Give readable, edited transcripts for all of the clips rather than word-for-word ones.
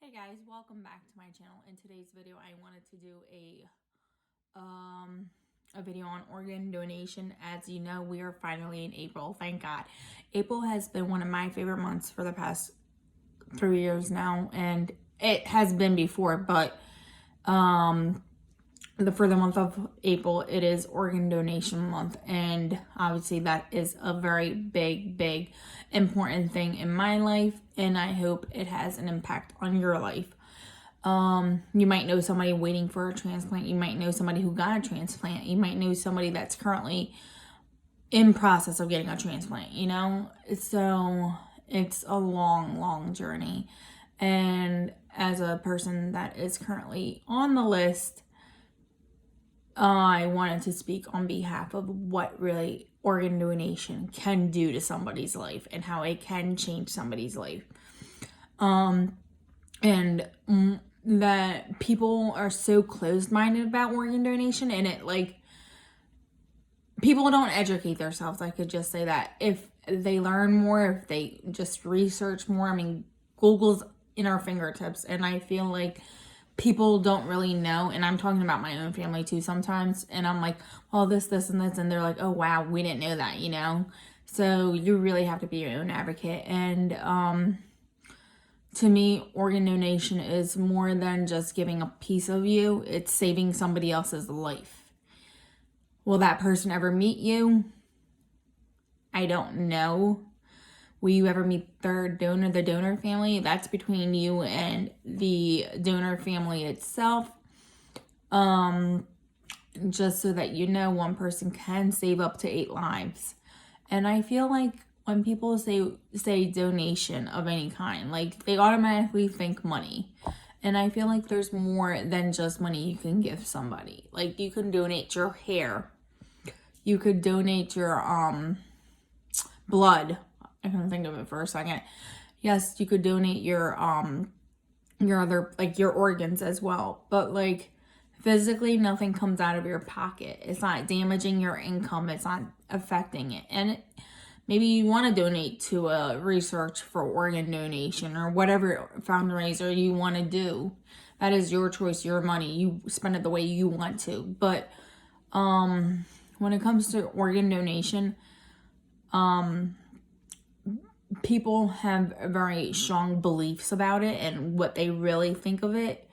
Hey guys, welcome back to my channel. In today's video, I wanted to do a video on organ donation. As you know, we are finally in April. Thank God. April has been one of my favorite months for the past 3 years now, and it has been before, but for the month of April, it is organ donation month, and obviously that is a very big important thing in my life, and I hope it has an impact on your life. You might know somebody waiting for a transplant. You might know somebody who got a transplant. You might know somebody that's currently in process of getting a transplant, So it's a long journey. And as a person that is currently on the list, I wanted to speak on behalf of what really organ donation can do to somebody's life and how it can change somebody's life. And that people are so closed-minded about organ donation, and people don't educate themselves. I could just say that. If they learn more, if they just research more, Google's in our fingertips, and I feel like people don't really know. And I'm talking about my own family too sometimes, and I'm like, well, this and this, and they're like, oh wow, we didn't know that, So you really have to be your own advocate. And to me, organ donation is more than just giving a piece of you. It's saving somebody else's life. Will that person ever meet you? I don't know. Will you ever meet their donor, the donor family? That's between you and the donor family itself. Just so that you know, one person can save up to 8 lives. And I feel like when people say donation of any kind, they automatically think money. And I feel like there's more than just money you can give somebody. You can donate your hair. You could donate your blood. I couldn't think of it for a second. Yes, you could donate your other, your organs as well. But physically, nothing comes out of your pocket. It's not damaging your income. It's not affecting it. And maybe you want to donate to a research for organ donation or whatever fundraiser you want to do. That is your choice, your money. You spend it the way you want to. But when it comes to organ donation, people have very strong beliefs about it and what they really think of it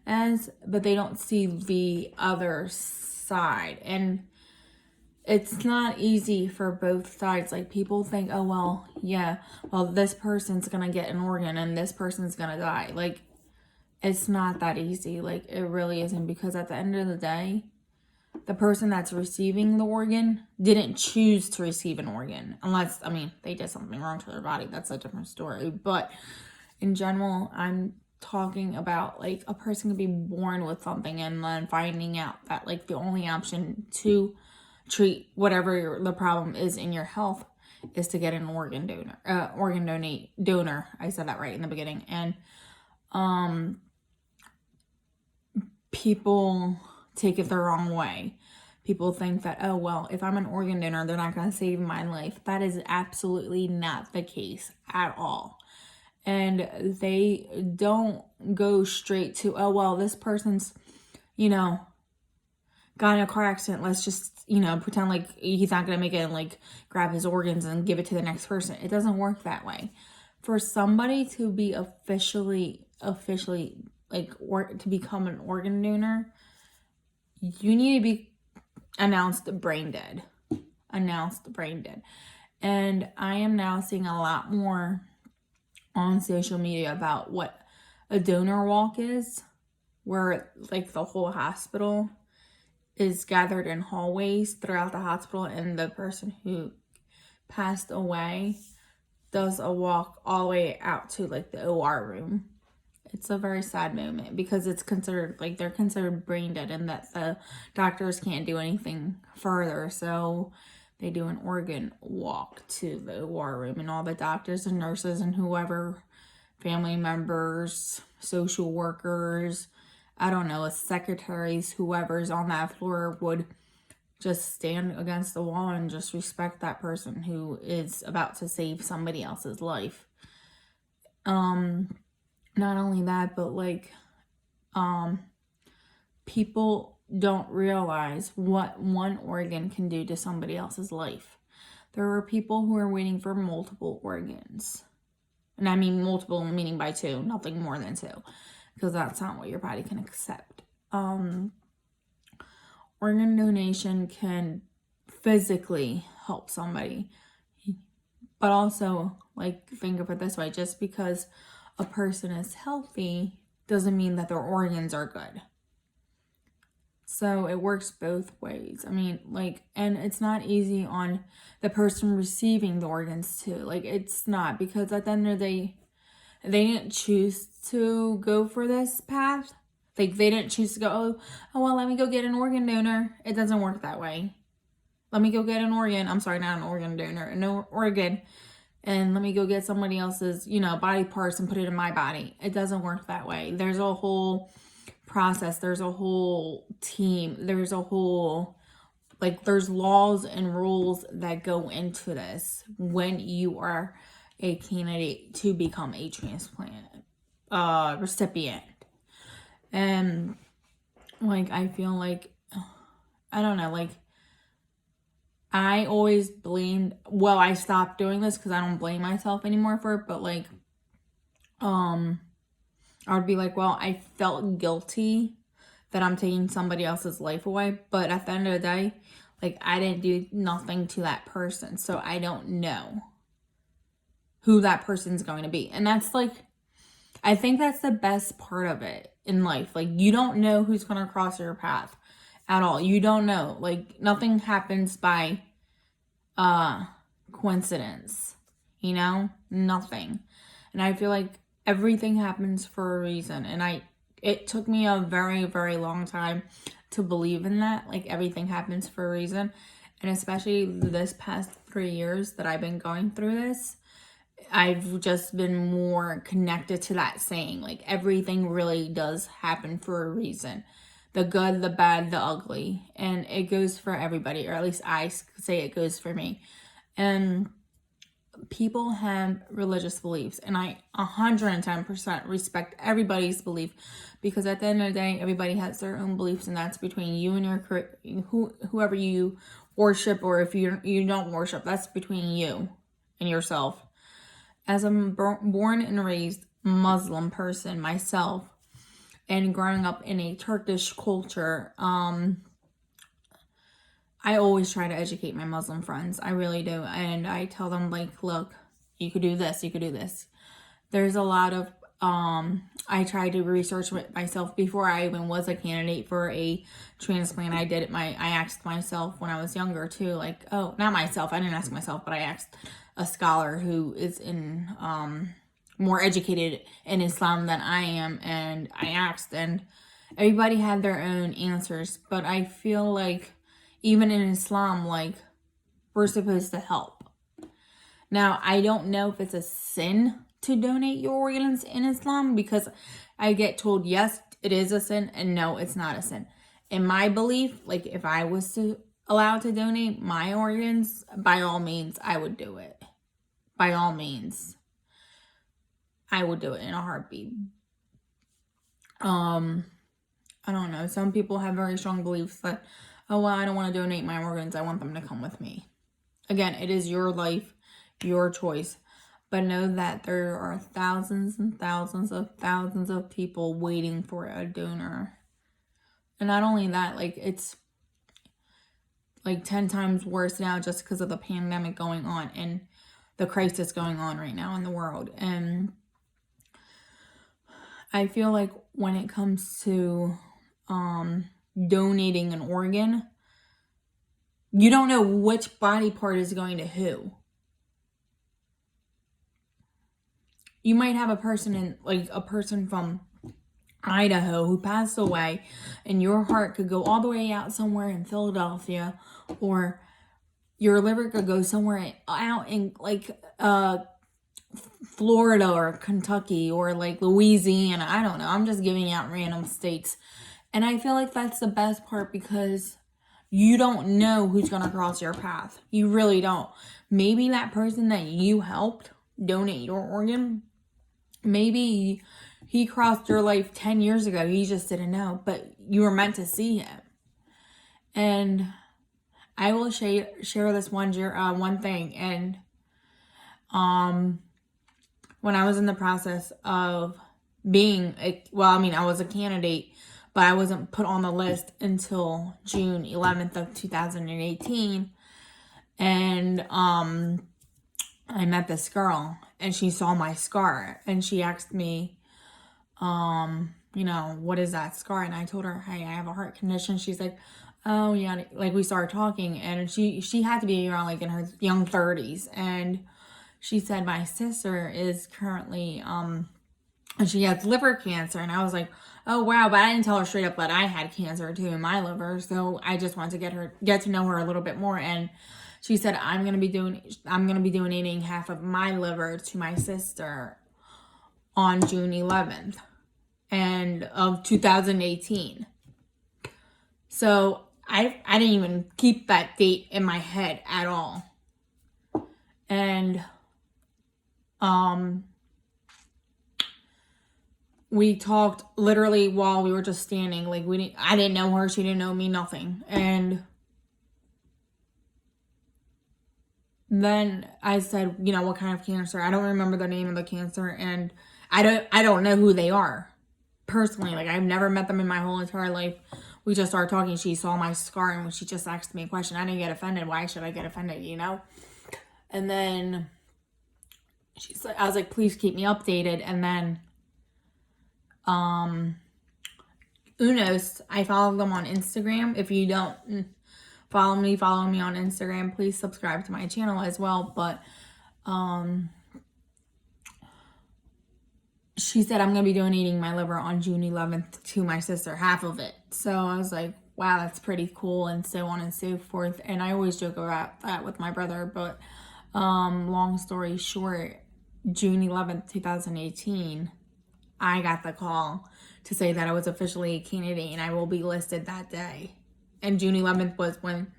as, but they don't see the other side. And it's not easy for both sides. People think, oh, well, yeah, well, this person's gonna get an organ and this person's gonna die. It's not that easy. It really isn't, because at the end of the day, the person that's receiving the organ didn't choose to receive an organ. Unless, they did something wrong to their body. That's a different story. But in general, I'm talking about, a person could be born with something and then finding out that, the only option to treat whatever the problem is in your health is to get an organ donor. I said that right in the beginning. And people take it the wrong way. People think that, oh, well, if I'm an organ donor, they're not going to save my life. That is absolutely not the case at all. And they don't go straight to, oh, well, this person's, got in a car accident. Let's just, pretend like he's not going to make it and grab his organs and give it to the next person. It doesn't work that way. For somebody to be officially, or to become an organ donor, you need to be announced brain dead. And I am now seeing a lot more on social media about what a donor walk is, where the whole hospital is gathered in hallways throughout the hospital, and the person who passed away does a walk all the way out to the OR room. It's a very sad moment, because it's considered, they're considered brain dead, and that the doctors can't do anything further. So they do an organ walk to the OR room, and all the doctors and nurses and whoever, family members, social workers, I don't know, secretaries, whoever's on that floor would just stand against the wall and just respect that person who is about to save somebody else's life. not only that, but like, people don't realize what one organ can do to somebody else's life. There are people who are waiting for multiple organs. And I mean multiple, meaning by 2, nothing more than 2. Because that's not what your body can accept. Organ donation can physically help somebody. But also, like, think of it this way. Just because a person is healthy doesn't mean that their organs are good. So it works both ways. I mean, like, and it's not easy on the person receiving the organs too. Like, it's not, because at the end of the day, they didn't choose to go for this path. Like, they didn't choose to go, oh, well, let me go get an organ donor. It doesn't work that way. Let me go get an organ. I'm sorry, not an organ donor, an organ. And let me go get somebody else's, body parts and put it in my body. It doesn't work that way. There's a whole process. There's a whole team. There's a whole, there's laws and rules that go into this when you are a candidate to become a transplant recipient. And, I feel like, I don't know, I always blamed, I stopped doing this because I don't blame myself anymore for it, but, I would be like, well, I felt guilty that I'm taking somebody else's life away, but at the end of the day, I didn't do nothing to that person, so I don't know who that person's going to be. And that's, I think that's the best part of it in life. You don't know who's going to cross your path at all. You don't know. Nothing happens by coincidence, nothing. And I feel like everything happens for a reason. And it took me a very, very long time to believe in that. Everything happens for a reason. And especially this past 3 years that I've been going through this, I've just been more connected to that saying. Everything really does happen for a reason. The good, the bad, the ugly. And it goes for everybody, or at least I say it goes for me. And people have religious beliefs, and I 110% respect everybody's belief, because at the end of the day, everybody has their own beliefs, and that's between you and whoever you worship, or if you don't worship, that's between you and yourself. As a born and raised Muslim person myself, and growing up in a Turkish culture, I always try to educate my Muslim friends. I really do. And I tell them, look, you could do this, you could do this. There's a lot of, I tried to research it myself before I even was a candidate for a transplant. I asked myself when I was younger too, not myself, I didn't ask myself, but I asked a scholar who is in, more educated in Islam than I am, and I asked, and everybody had their own answers. But I feel like even in Islam, we're supposed to help. Now, I don't know if it's a sin to donate your organs in Islam, because I get told, yes, it is a sin, and no, it's not a sin. In my belief, if I was allowed to donate my organs, by all means, I would do it. By all means. I would do it in a heartbeat. I don't know. Some people have very strong beliefs that, oh, well, I don't want to donate my organs. I want them to come with me. Again, it is your life, your choice. But know that there are thousands and thousands of people waiting for a donor. And not only that, it's 10 times worse now just because of the pandemic going on and the crisis going on right now in the world. And I feel like when it comes to donating an organ, you don't know which body part is going to who. You might have a person from Idaho who passed away, and your heart could go all the way out somewhere in Philadelphia, or your liver could go somewhere out in Florida or Kentucky or Louisiana. I don't know. I'm just giving out random states. And I feel like that's the best part, because you don't know who's going to cross your path. You really don't. Maybe that person that you helped donate your organ, maybe He crossed your life 10 years ago. You just didn't know, but you were meant to see him. And I will share this one thing. And when I was in the process of being I was a candidate, but I wasn't put on the list until June 11th of 2018. And I met this girl, and she saw my scar, and she asked me, what is that scar? And I told her, hey, I have a heart condition. She's like, oh yeah. Like, we started talking, and she had to be around like in her young 30s. And she said, my sister is currently, and she has liver cancer. And I was like, oh wow. But I didn't tell her straight up that I had cancer too in my liver. So I just wanted to get to know her a little bit more. And she said, I'm going to be donating half of my liver to my sister on June 11th and of 2018. So I didn't even keep that date in my head at all. And we talked literally while we were just standing. Like, I didn't know her, she didn't know me, nothing. And then I said, what kind of cancer? I don't remember the name of the cancer, and I don't know who they are personally. Like, I've never met them in my whole entire life. We just started talking. She saw my scar, and when she just asked me a question, I didn't get offended. Why should I get offended, And then I was like, please keep me updated. And then Unos, I follow them on Instagram. If you don't follow me on Instagram. Please subscribe to my channel as well. But she said, I'm going to be donating my liver on June 11th to my sister, half of it. So I was like, wow, that's pretty cool, and so on and so forth. And I always joke about that with my brother. But long story short, June 11th, 2018, I got the call to say that I was officially a candidate and I will be listed that day. And June 11th was when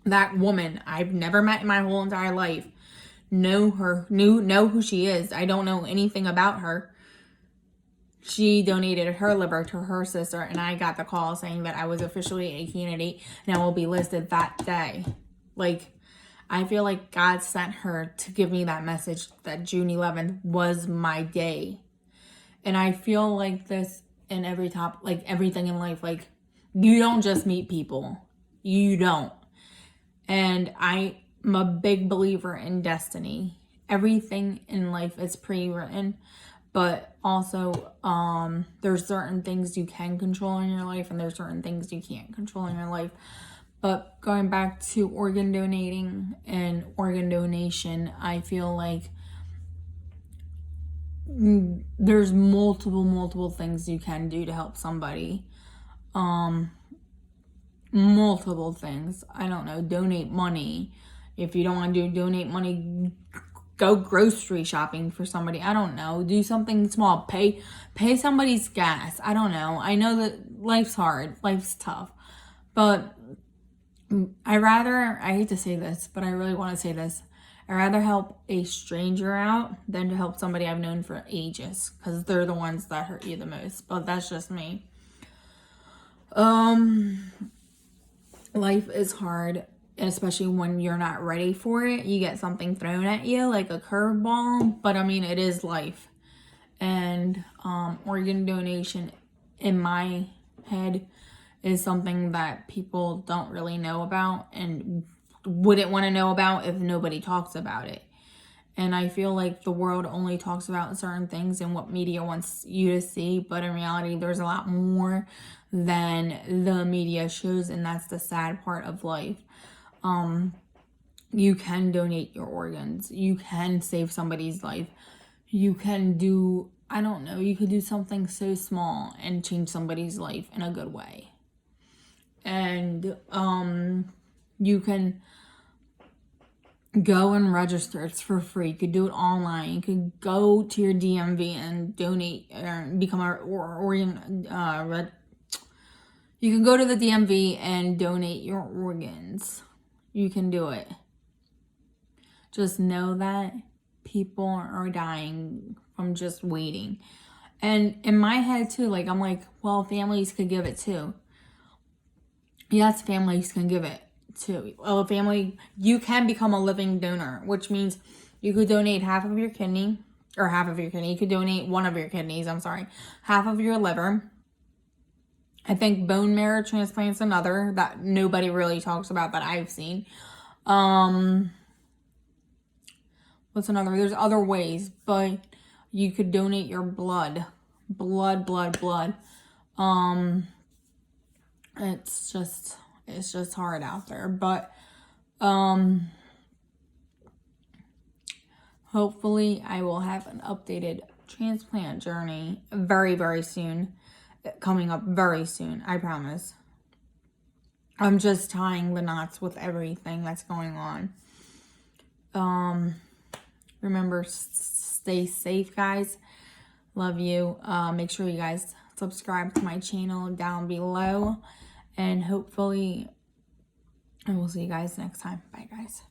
that woman I've never met in my whole entire life, know who she is. I don't know anything about her. She donated her liver to her sister, and I got the call saying that I was officially a candidate and I will be listed that day. Like, I feel like God sent her to give me that message that June 11th was my day. And I feel like this in everything in life. Like, you don't just meet people. You don't. And I'm a big believer in destiny. Everything in life is pre-written, but also there's certain things you can control in your life, and there's certain things you can't control in your life. But going back to organ donating and organ donation, I feel like there's multiple things you can do to help somebody. Multiple things. I don't know, donate money. If you don't want to donate money, go grocery shopping for somebody. I don't know, do something small. Pay somebody's gas. I don't know. I know that life's hard, life's tough, but I hate to say this, but I really want to say this. I'd rather help a stranger out than to help somebody I've known for ages, because they're the ones that hurt you the most. But that's just me. Life is hard, especially when you're not ready for it. You get something thrown at you like a curveball, but I mean, it is life. And organ donation, in my head, is something that people don't really know about and wouldn't want to know about if nobody talks about it. And I feel like the world only talks about certain things and what media wants you to see, but in reality, there's a lot more than the media shows, and that's the sad part of life. You can donate your organs. You can save somebody's life. You can do, I don't know, you could do something so small and change somebody's life in a good way. And you can go and register. It's for free. You could do it online. You could go to your DMV and donate or become an organ. You can go to the DMV and donate your organs. You can do it. Just know that people are dying from just waiting. And in my head too, like, I'm like, well, families could give it too. Yes, families can give it too. Well, a family, you can become a living donor, which means you could donate half of your kidney, or half of your kidney. You could donate one of your kidneys, I'm sorry, half of your liver. I think bone marrow transplant's another that nobody really talks about that I've seen. What's another? There's other ways, but you could donate your blood. Blood. It's just hard out there, but hopefully I will have an updated transplant journey very, very soon, coming up very soon, I promise. I'm just tying the knots with everything that's going on. Remember, stay safe, guys. Love you. Make sure you guys subscribe to my channel down below. And hopefully, I will see you guys next time. Bye, guys.